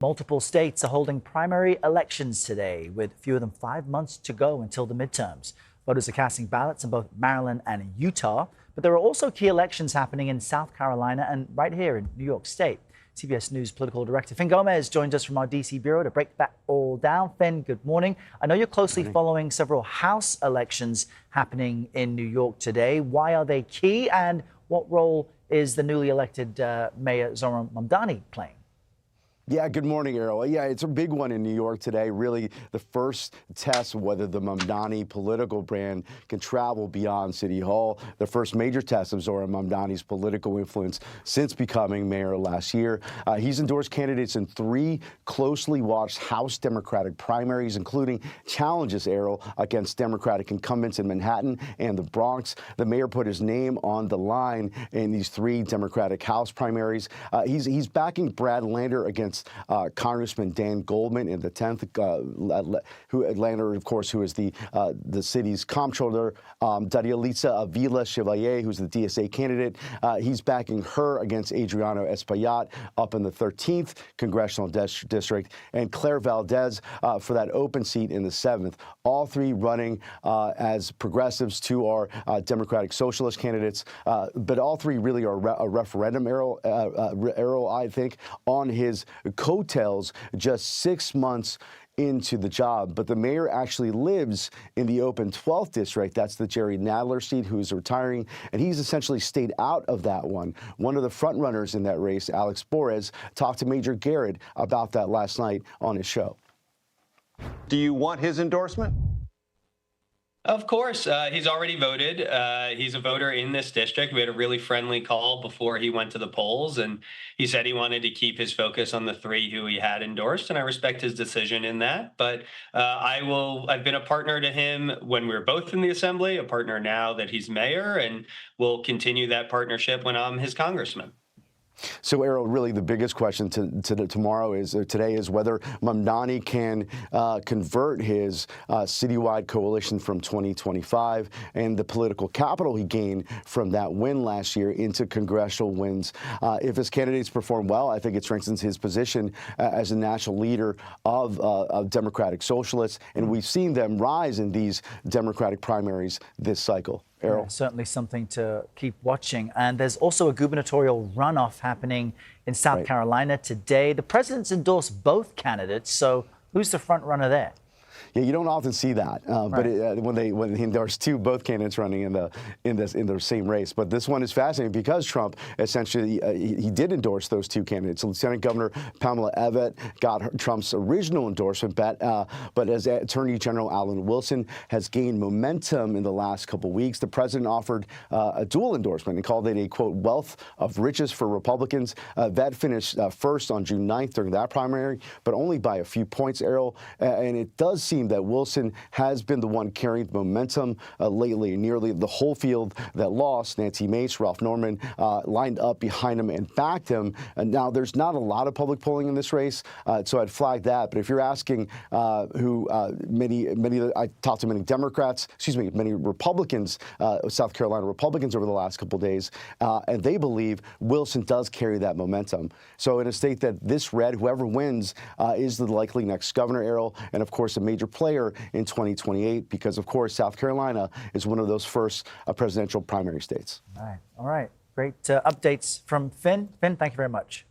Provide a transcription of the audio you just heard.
Multiple states are holding primary elections today, with fewer than 5 months to go until the midterms. Voters are casting ballots in both Maryland and Utah, but there are also key elections happening in South Carolina and right here in New York State. CBS News political director Fin Gómez joins us from our D.C. bureau to break that all down. Fin, good morning. I know you're closely following several House elections happening in New York today. Why are they key, and what role is the newly elected Mayor Zohran Mamdani playing? Yeah, good morning, Errol. Yeah, it's a big one in New York today. Really the first test of whether the Mamdani political brand can travel beyond City Hall. The first major test of Zohran Mamdani's political influence since becoming mayor last year. He's endorsed candidates in 3 closely watched House Democratic primaries, including challenges, Errol, against Democratic incumbents in Manhattan and the Bronx. The mayor put his name on the line in these 3 Democratic House primaries. He's backing Brad Lander against Congressman Dan Goldman in the 10th, Lander, of course, who is the city's comptroller, Darialitza Avila Chevalier, who's the DSA candidate. He's backing her against Adriano Espaillat up in the 13th congressional district, and Claire Valdez for that open seat in the 7th. All 3 running as progressives to our Democratic Socialist candidates, but all 3 really are a referendum arrow, I think, on his coattails just 6 months into the job. But the mayor actually lives in the open 12th district. That's the Jerry Nadler seat, who's retiring, and he's essentially stayed out of that one. One of the frontrunners in that race, Alex Borez, talked to Major Garrett about that last night on his show. Do you want his endorsement? Of course. He's already voted. He's a voter in this district. We had a really friendly call before he went to the polls, and he said he wanted to keep his focus on the 3 who he had endorsed, and I respect his decision in that. But I've been a partner to him when we were both in the assembly, a partner now that he's mayor, and we'll continue that partnership when I'm his congressman. So, Errol, really the biggest question today is whether Mamdani can convert his citywide coalition from 2025 and the political capital he gained from that win last year into congressional wins. If his candidates perform well, I think it strengthens his position as a national leader of Democratic Socialists, and we've seen them rise in these Democratic primaries this cycle. Errol. Yeah, certainly something to keep watching. And there's also a gubernatorial runoff happening in South Carolina today. The president's endorsed both candidates, so who's the front runner there? Yeah, you don't often see that, but when he endorsed both candidates running in the same race. But this one is fascinating because Trump essentially he did endorse those 2 candidates. So Lieutenant Governor Pamela Evette got Trump's original endorsement, but as Attorney General Alan Wilson has gained momentum in the last couple weeks, the president offered a dual endorsement and called it a, quote, wealth of riches for Republicans. Evette finished first on June 9th during that primary, but only by a few points, Errol, and it does seem that Wilson has been the one carrying the momentum lately. Nearly the whole field that lost, Nancy Mace, Ralph Norman, lined up behind him and backed him. And now, there's not a lot of public polling in this race, so I'd flag that. But if you're asking I talked to many many Republicans, South Carolina Republicans over the last couple of days, and they believe Wilson does carry that momentum. So in a state that this red, whoever wins is the likely next governor, Errol, and of course a major player in 2028 because, of course, South Carolina is one of those first presidential primary states. All right. Great updates from Fin. Fin, thank you very much.